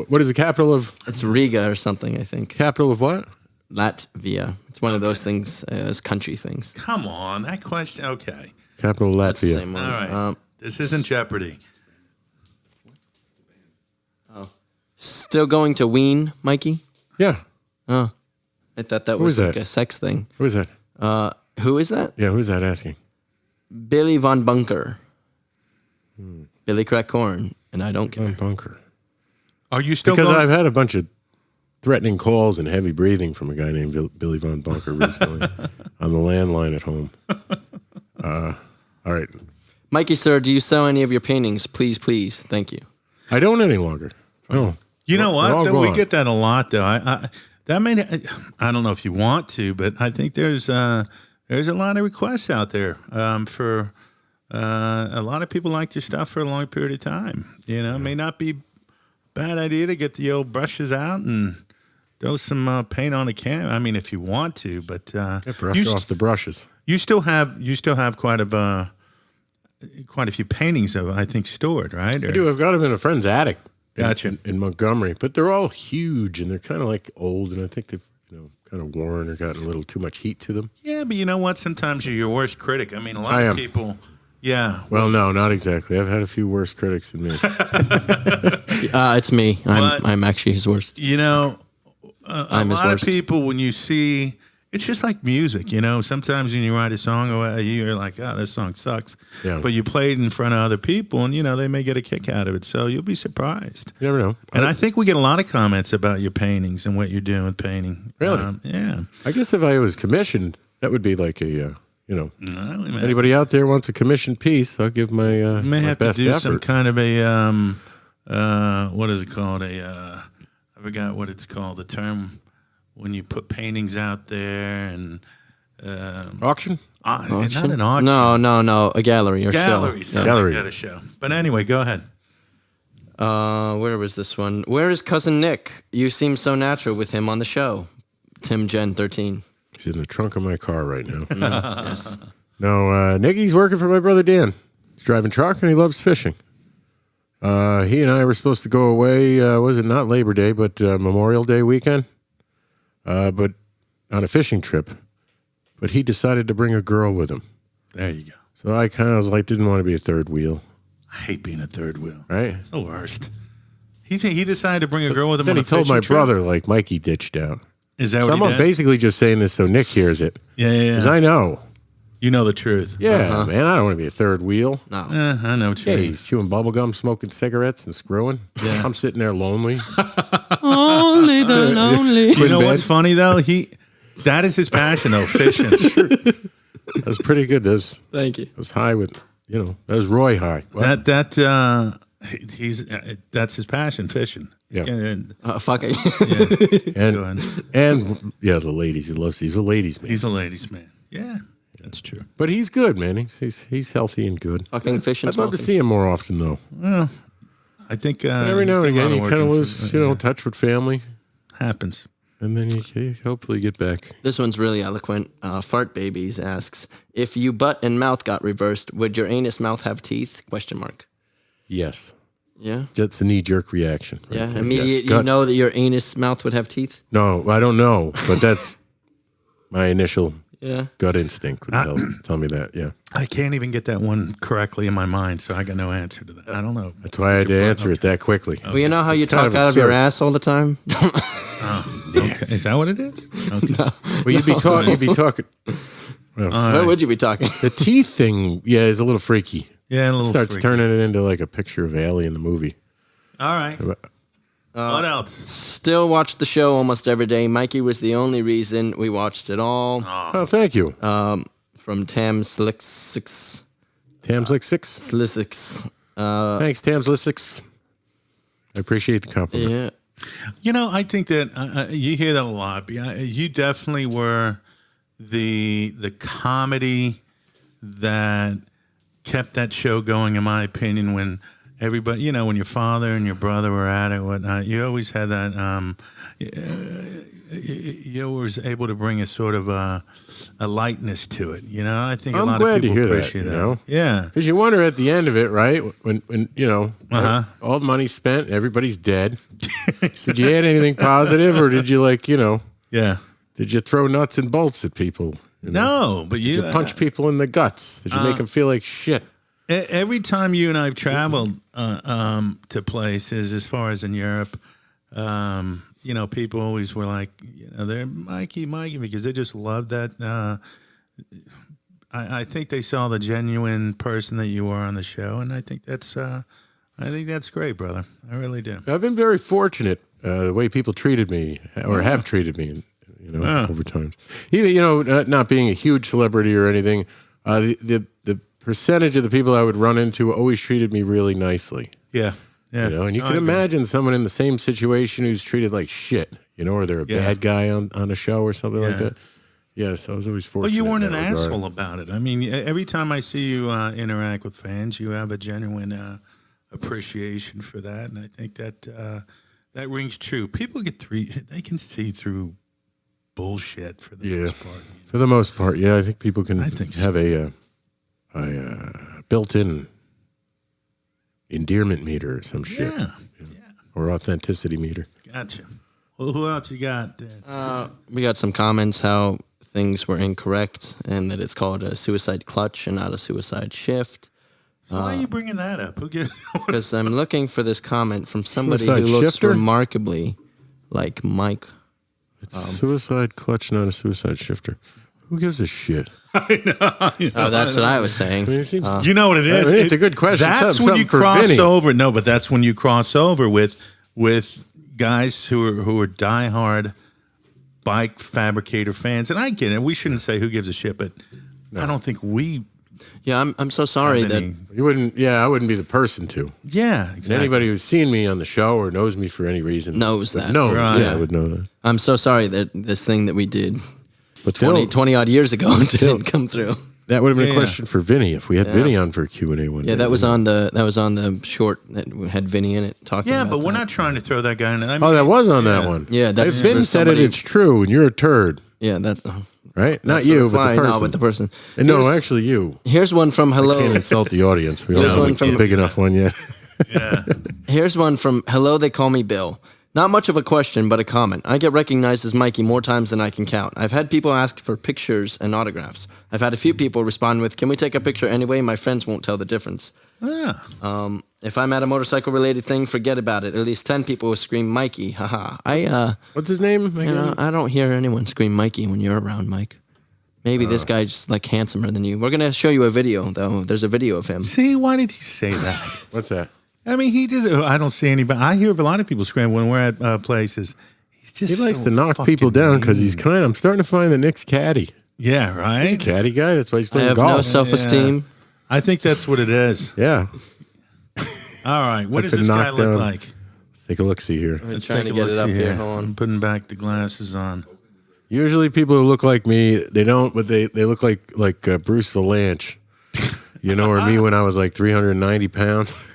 What is the capital of? It's Riga or something, I think. Capital of what? Latvia. It's one of those things, as country things. Come on, that question. Okay. Capital of Latvia. Same one. All right. This isn't Jeopardy. Oh. Still going to Wien, Mikey? Yeah. Oh. I thought that was like a sex thing. Who is that? Who is that? Yeah, who's that asking? Billy Von Bunker. Billy Crack Corn, and I don't care. Von Bunker. Are you still Because going? I've had a bunch of threatening calls and heavy breathing from a guy named Billy Von Bunker recently on the landline at home. All right. Mikey, sir, do you sell any of your paintings? Please, please. Thank you. I don't any longer. No. You know what? We get that a lot, though. I don't know if you want to, but I think there's a lot of requests out there for a lot of people like your stuff for a long period of time. It may not be a bad idea to get the old brushes out and throw some paint on a can. I mean, if you want to, but brush off the brushes. You still have quite a few paintings of, I think, stored, right? I do. I've got them in a friend's attic. Gotcha. In Montgomery, but they're all huge and they're kind of like old, and I think they've kind of worn or gotten a little too much heat to them. Yeah, but you know what? Sometimes you're your worst critic. I mean, a lot of people. Yeah. Well, no, not exactly. I've had a few worse critics than me. It's me. I'm actually his worst. A lot of people, when you see, it's just like music, Sometimes when you write a song, you're like, oh, this song sucks. Yeah. But you play it in front of other people, and, they may get a kick out of it. So you'll be surprised. You never know. And I think we get a lot of comments about your paintings and what you're doing with painting. Really? Yeah. I guess if I was commissioned, that would be like a, anybody out there wants a commissioned piece, I'll give my, may my have best to do effort. some kind of a, what is it called? I forgot what it's called, the term. When you put paintings out there and auction? Not an auction. No, a gallery or gallery, show. Gallery, like a show. But anyway, go ahead. Where was this one? Where is cousin Nick? You seem so natural with him on the show. Tim Gen 13. He's in the trunk of my car right now. Yes. No, Nicky's working for my brother Dan. He's driving truck and he loves fishing. He and I were supposed to go away. Was it not Labor Day, but Memorial Day weekend? But on a fishing trip, but he decided to bring a girl with him. There you go. So I kind of was like, didn't want to be a third wheel. I hate being a third wheel. Right? It's the worst. He decided to bring a girl with him. Then on he told my brother, like, Mikey ditched out. Is that so what he did? I'm basically just saying this so Nick hears it. Yeah. Because I know. You know the truth. Yeah, man, I don't want to be a third wheel. No. I know what you mean. He's chewing bubble gum, smoking cigarettes, and screwing. Yeah. I'm sitting there lonely. Only the lonely. You know what's funny, though? That is his passion, though, fishing. That was pretty good. Thank you. It was high with, that was Roy high. What? That's his passion, fishing. Yeah. Fuck it. Yeah. And the ladies. He's a ladies man. He's a ladies man. Yeah, that's true. But he's good, man. He's healthy and good. Fucking fishing. I'd love to see him more often, though. Well, I think every now and again you kind of lose, touch with family. Happens. And then you hopefully get back. This one's really eloquent. Fart Babies asks, if you butt and mouth got reversed, would your anus mouth have teeth? ? Yes. Yeah? That's a knee-jerk reaction. Right Yeah, there. immediately Yes. you know that your anus mouth would have teeth? No, I don't know, but that's my initial gut instinct would tell me that. Yeah, I can't even get that one correctly in my mind, so I got no answer to that. I don't know. That's why I had to answer it that quickly. Well, you know how you talk out of your ass all the time? Okay. Is that what it is? Okay. No. Well, you'd be talking. What would you be talking? The teeth thing, is a little freaky. Yeah, a little starts freaky. turning it into like a picture of Alien the movie. All right. What else? Still watch the show almost every day. Mikey was the only reason we watched it all. Oh, thank you. From Tam Slick6. Tamslick6. Thanks, Tamslick6. I appreciate the compliment. Yeah. You know, I think that you hear that a lot. You definitely were the comedy that kept that show going, in my opinion, when everybody, when your father and your brother were at it, whatnot, you always had that, you was able to bring a sort of a lightness to it. I think a lot of people appreciate that. Yeah. Because you wonder at the end of it, right? When all the money's spent, everybody's dead. Did you add anything positive, or did you Yeah. Did you throw nuts and bolts at people? No, but did you punch people in the guts? Did you make them feel like shit? Every time you and I have traveled to places, as far as in Europe, people always were like, they're Mikey, because they just loved that. I think they saw the genuine person that you are on the show, and I think that's great, brother. I really do. I've been very fortunate the way people treated me, or have treated me, over time. Even not being a huge celebrity or anything, the percentage of the people I would run into always treated me really nicely. Yeah. Yeah. And you can imagine someone in the same situation who's treated like shit, or they're a bad guy on a show or something like that. Yeah, so I was always fortunate. Well, you weren't an asshole about it. I mean, every time I see you interact with fans, you have a genuine appreciation for that, and I think that that rings true. People they can see through bullshit for the most part. For the most part, yeah. I think people can have a built-in endearment meter or some shit. Yeah. Or authenticity meter. Gotcha. Well, who else you got? We got some comments how things were incorrect and that it's called a suicide clutch and not a suicide shift. So why are you bringing that up? Because I'm looking for this comment from somebody Suicide who looks shifter? Remarkably like Mike. It's a suicide clutch, not a suicide shifter. Who gives a shit? I know. Oh, that's what I was saying. You know what it is? It's a good question. That's when you cross over. No, but that's when you cross over with guys who are diehard bike fabricator fans. And I get it. We shouldn't say who gives a shit, but I don't think we. Yeah, I'm so sorry that you wouldn't. Yeah, I wouldn't be the person to. Yeah, exactly. Anybody who's seen me on the show or knows me for any reason knows that. No, right. Yeah, I would know that. I'm so sorry that this thing that we did. But 20 odd years ago didn't come through. That would have been a question for Vinny if we had Vinny on for a Q&A one day. Yeah, that was on the short that had Vinny in it talking about but we're not trying to throw that guy in. That was on that one. Yeah, that's if Vin said it's true, and you're a turd. Yeah, that. Right? Not you, but the person. No, but the person. And no, actually you. Here's one from Hello. I can't insult the audience. We don't have a big enough one yet. Yeah. Here's one from Hello, they call me Bill. Not much of a question, but a comment. I get recognized as Mikey more times than I can count. I've had people ask for pictures and autographs. I've had a few people respond with, "Can we take a picture anyway? My friends won't tell the difference." Yeah. If I'm at a motorcycle-related thing, forget about it. At least 10 people will scream Mikey. Haha. What's his name? I don't hear anyone scream Mikey when you're around, Mike. Maybe this guy's just like handsomer than you. We're gonna show you a video though. There's a video of him. See, why did he say that? What's that? I mean, I don't see anybody. I hear a lot of people scream when we're at places. He likes to knock people down because I'm starting to find that Nick's catty. Yeah, right? He's a catty guy. That's why he's playing I have golf. no self-esteem. Yeah. I think that's what it is. Yeah. All right. What does this guy look like? Let's take a look-see here. I'm trying to get it up here. Hold on. I'm putting back the glasses on. Usually people who look like me, they don't, but they look like Bruce Valanche. Or me when I was like 390 pounds.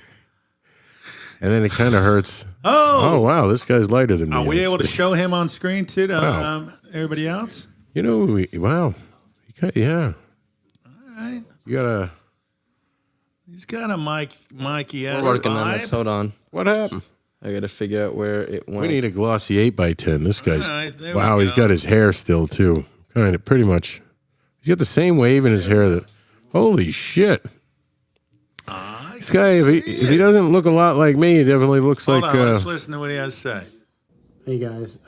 And then it kind of hurts. Oh, wow, this guy's lighter than me. Are we able to show him on screen too to everybody else? Wow. Yeah. All right. You got a... He's got a Mikey-esque We're working on this. Hold on. What happened? I got to figure out where it went. We need a glossy 8x10. This guy's... All right, there wow, we he's go. got his hair still, too. Kind of, pretty much. He's got the same wave in his hair that. Holy shit! This guy, if he doesn't look a lot like me, he definitely looks Hold like. on, let's listen to what he has to say. Hey guys,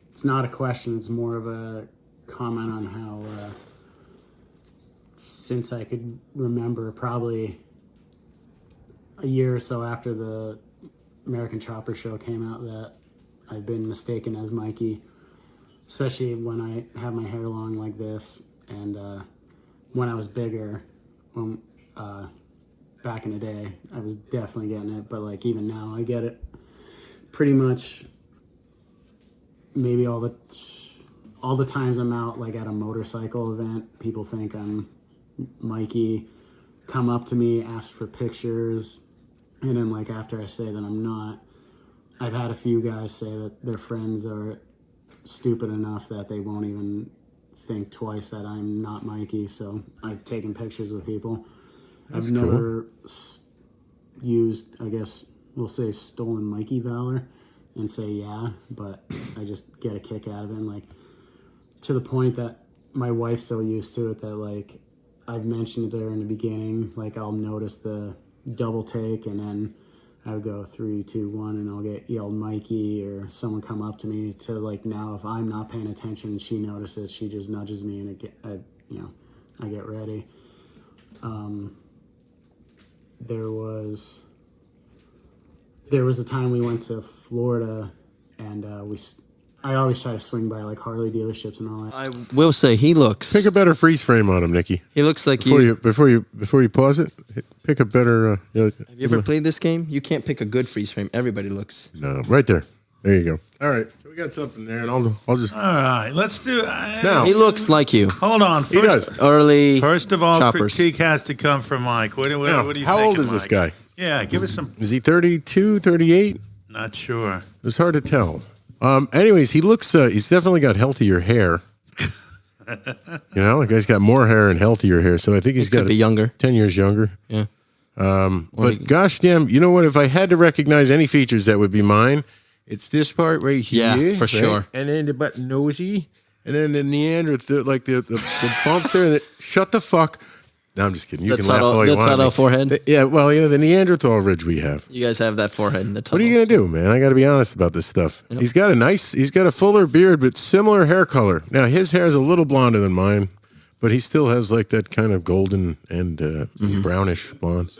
it's not a question. It's more of a comment on how, since I could remember, probably a year or so after the American Chopper show came out, that I've been mistaken as Mikey, especially when I have my hair long like this, and when I was bigger, back in the day, I was definitely getting it, but like even now, I get it pretty much. Maybe all the times I'm out like at a motorcycle event, people think I'm Mikey, come up to me, ask for pictures, and then like after I say that I'm not, I've had a few guys say that their friends are stupid enough that they won't even think twice that I'm not Mikey. So I've taken pictures with people. That's I've cool. never used, I guess we'll say, stolen Mikey valor and say yeah, but I just get a kick out of it. And like to the point that my wife's so used to it that like I've mentioned it to her in the beginning, like I'll notice the double take and then I would go 3, 2, 1 and I'll get yelled Mikey or someone come up to me, to like now if I'm not paying attention and she notices, she just nudges me and I get ready. There was a time we went to Florida, and I always try to swing by like Harley dealerships and all that. I will say he looks. Pick a better freeze frame on him, Nikki. He looks like before you pause it. Pick a better. Have you ever played this game? You can't pick a good freeze frame. Everybody looks. No, right there. There you go. All right, so we got something there, and I'll just. All right, let's do. Now He looks like you. Hold on. He does. Early. First of all, Choppers. critique has to come from Mike. What do you How think old of is this Mike? guy? Yeah, give us some. Is he 32, 38? Not sure. It's hard to tell. Anyways, he looks. He's definitely got healthier hair. The guy's got more hair and healthier hair, so I think he's got Could be younger. 10 years younger. Yeah. But gosh damn, you know what? If I had to recognize any features that would be mine, it's this part right here. Yeah, for sure. And then the button nosy, and then the Neanderthal, like the bumps there. Shut the fuck. No, I'm just kidding. You That's can laugh all you want. That's at not me. a forehead. Yeah, well, the Neanderthal ridge we have. You guys have that forehead. What are you gonna do, man? I got to be honest about this stuff. Yep. He's got a fuller beard, but similar hair color. Now his hair is a little blonder than mine, but he still has like that kind of golden and brownish blonde.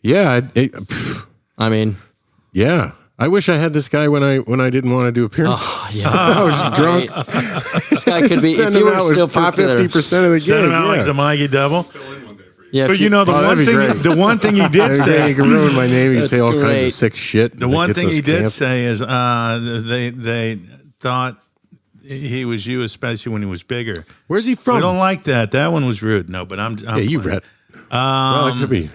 Yeah, I mean, yeah. I wish I had this guy when I didn't want to do appearances. oh yeah. I was drunk. This guy could be, if he were still popular. 50% of the Send game. him out like a Mikey double. Yeah, But the one thing he did say, You can ruin my name. You That's say all kinds great. of sick shit. the one thing he did say is they thought he was you, especially when he was bigger. Where's he We from? don't like that. That one was rude. No, but I'm Yeah, you read. Well, it could be.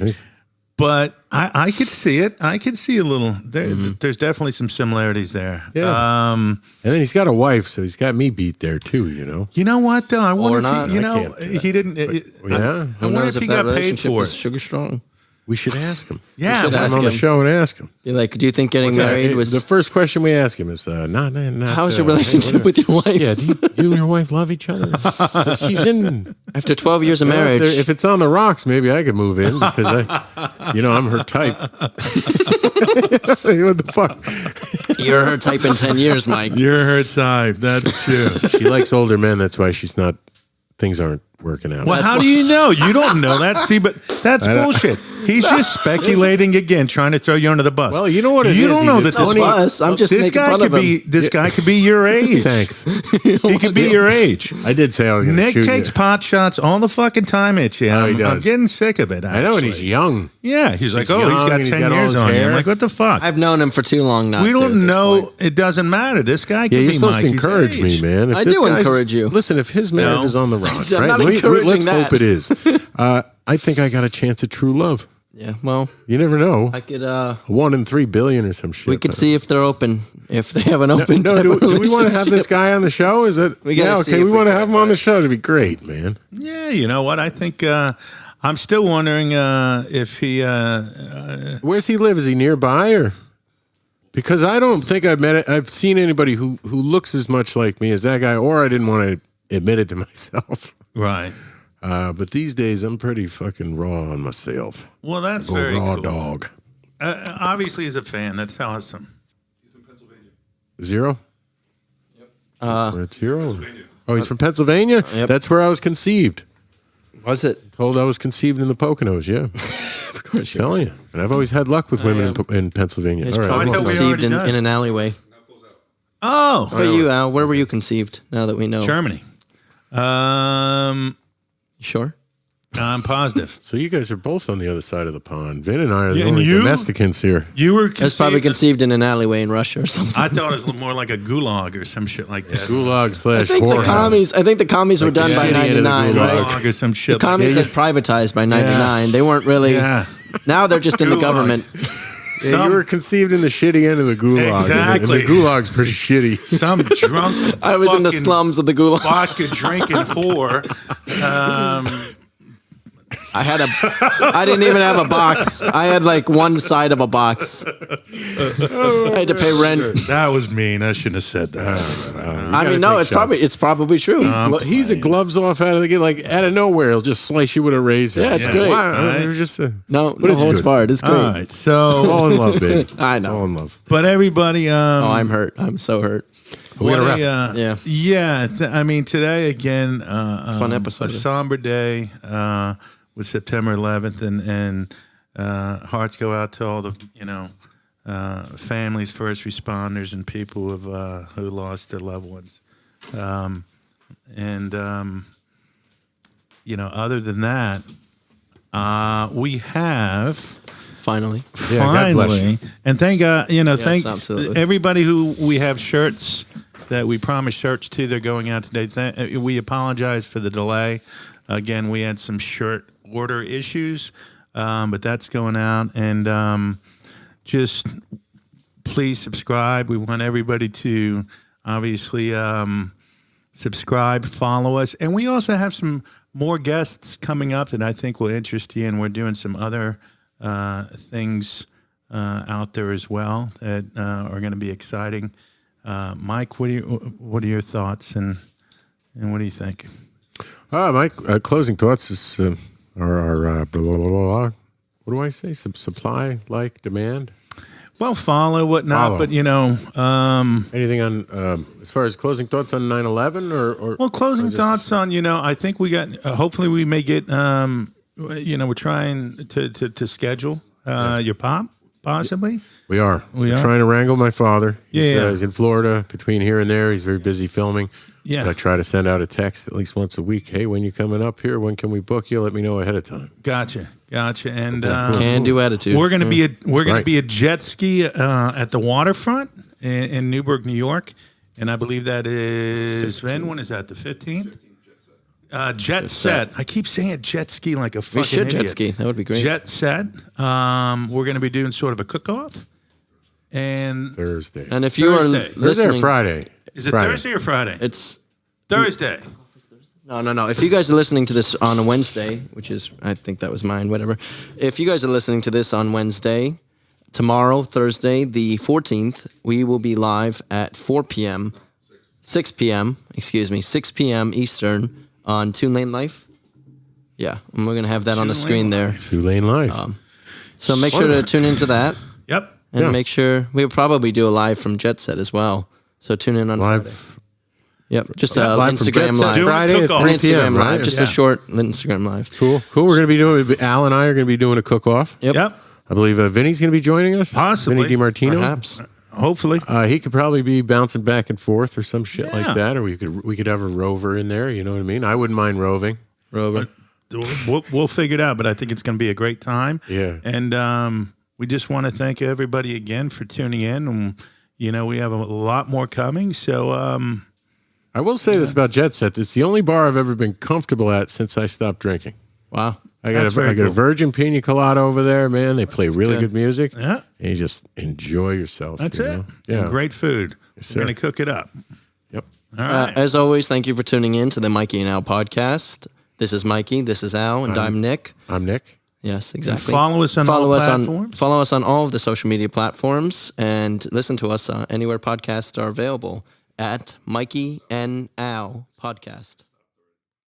But I could see it. I could see a little. There's definitely some similarities there. Yeah. And then he's got a wife, so he's got me beat there too. You know what though? I wonder Or if not. he, I can't do that. he didn't. Yeah. I wonder if he got paid for is it. sugar strong. We should ask him. Yeah, should Put ask him on the him. show and ask him. You're like, do you think getting married was? The first question we ask him is, not How's your relationship with your wife? Yeah, do you and your wife love each other? She's in. After 12 years of marriage, If it's on the rocks, maybe I could move in because I'm her type. What the fuck? you're her type in 10 years, Mike. You're her type. That's true. She likes older men. That's why she's not. Things aren't working out. Well, how do you know? You don't know that. See, but that's bullshit. He's just speculating again, trying to throw you under the bus. Well, you know what it you is. don't know He's that just this, bus. I'm just this making guy fun could of be. him. This guy could be your age. Thanks. He could be your age. I did say I was going to Nick shoot takes you. pot shots all the fucking time at you. he I'm does. getting sick of it. I know, and he's actually. young. Yeah, he's like, He's oh, young, he's got and 10 all years his on you. hair. I'm like, what the fuck? I've known him for too long now. We to at don't this know. point. It doesn't matter. This guy could Yeah, be you're supposed to Mikey's encourage age. me, man. If I this do guy's- encourage you. Listen, if his marriage No. is on the rocks, I'm right? not encouraging Let's that. hope it is. I think I got a chance at true love. Yeah, well, You never know. I could. 1 in 3 billion or some shit. We could see if they're open. If they have an open. No, type do of we want to have this relationship. guy on the show? Is it? We gotta see okay. if We we want to can have him on the show. It'd be great, man. Yeah, you know what? I think I'm still wondering if he. Where's he live? Is he nearby or? Because I don't think I've seen anybody who looks as much like me as that guy, or I didn't want to admit it to myself. Right. But these days, I'm pretty fucking raw on myself. Well, that's a very raw cool. dog. Obviously, as a fan, that's awesome. He's in Pennsylvania. Zero? Yep. That's Zero. Oh, he's from Pennsylvania? Yep. That's where I was conceived. Was it? Told I was conceived in the Poconos, yeah. Of course I'm telling you. And I've always had luck with women in Pennsylvania. It's All right, probably I thought we conceived already in an alleyway. Now close out. Oh, How about you, Al? Where were you conceived? Now that we know. Germany. You sure? I'm positive. So you guys are both on the other side of the pond. Vin and I are the and only you? domesticants here. You were That's probably conceived in an alleyway in Russia or something. I thought it was more like a gulag or some shit like that. Gulag I / think the whorehouse. commies. I think the commies were done by shitty end of the '99, gulag. right? Gulag or some shit. The commies like had privatized by '99. They weren't really. Yeah. Now they're just in the Gulag. government. Yeah, Some- you were conceived in the shitty end of the gulag. Exactly. And the gulag's pretty shitty. Some drunk. I was in the fucking slums of the gulag. Vodka drinking whore. I didn't even have a box. I had like one side of a box. I had to pay rent. That was mean. I shouldn't have said that. I mean, no, it's probably true. He's a gloves off out of the game, like out of nowhere. He'll just slice you with a razor. Yeah, it's great. Wow, Right. it was just no it's holds good. barred. It's great. All right. So, fall in love, baby. I know. Fall in love. but everybody. Oh, I'm hurt. I'm so hurt. We gotta wrap. Yeah. Yeah. I mean, today again, Fun episode. a somber day with September 11th, and hearts go out to all the families, first responders, and people who lost their loved ones. Other than that, we have. Finally. Yeah, God bless you. Finally, and thank God, thanks absolutely. everybody who we have shirts that we promised shirts to. They're going out today. We apologize for the delay. Again, we had some shirt order issues, but that's going out. And just please subscribe. We want everybody to obviously subscribe, follow us, and we also have some more guests coming up that I think will interest you. And we're doing some other things out there as well that are going to be exciting. Mike, what are your thoughts and what do you think? My closing thoughts is are blah, blah, blah, blah. What do I say? Supply, like, demand? Well, follow, whatnot, but anything on as far as closing thoughts on 9/11 or well, closing or just, thoughts on I think we got hopefully we may get we're trying to schedule your pop possibly. We are. We We're are? trying to wrangle my father. Yeah. He's in Florida. Between here and there, he's very busy filming. Yeah. But I try to send out a text at least once a week. Hey, when you coming up here? When can we book you? Let me know ahead of time. Gotcha. And Can do attitude. we're going to be right. be a jet ski at the waterfront in Newburgh, New York, and I believe that is Vin. When is that? The 15th. Jet set. I keep saying jet ski like a fucking We should idiot. jet ski. That would be great. Jet set. We're going to be doing sort of a cook-off. And Thursday. And if you Thursday. are Thursday or listening, Friday? is it Friday. Thursday or Friday? it's Thursday. no. If you guys are listening to this on a Wednesday, which is I think that was mine, whatever. If you guys are listening to this on Wednesday, tomorrow, Thursday, the 14th, we will be live at 6 p.m. Eastern on Toon Lane Life. Yeah, and we're gonna have that on the Toon screen Lane there. Two Lane Life. So make sure to tune into that, Yep. and Yeah. make sure we'll probably do a live from Jet Set as well. So tune in on Friday. Live. Yep, just Yeah, a live from Jet Instagram Set live. Do it Friday at cook-off. 3 An Instagram p.m. live, Right? just Yeah. a short Instagram live. Cool. We're going to be doing. Al and I are going to be doing a cook-off. Yep. I believe Vinny's going to be joining us. Possibly. Vinny DiMartino. Perhaps. Hopefully. He could probably be bouncing back and forth or some shit Yeah. like that, or we could have a rover in there. You know what I mean? I wouldn't mind roving. Rover. We'll figure it out, but I think it's going to be a great time. Yeah. And we just want to thank everybody again for tuning in. And, we have a lot more coming. So, I will say this about Jet Set: it's the only bar I've ever been comfortable at since I stopped drinking. Wow. I got That's very a cool. virgin pina colada over there, man. They play really good music. yeah, And you just enjoy yourself. that's you it. know? And Yeah. great food. sir. We're going to cook it up. Yep. All right. As always, thank you for tuning in to the Mikey and Al podcast. This is Mikey, this is Al, and I'm Nick. I'm Nick. Yes, exactly. follow us on all platforms. Follow us on all of the social media platforms and listen to us anywhere podcasts are available. at Mikey and Al Podcast.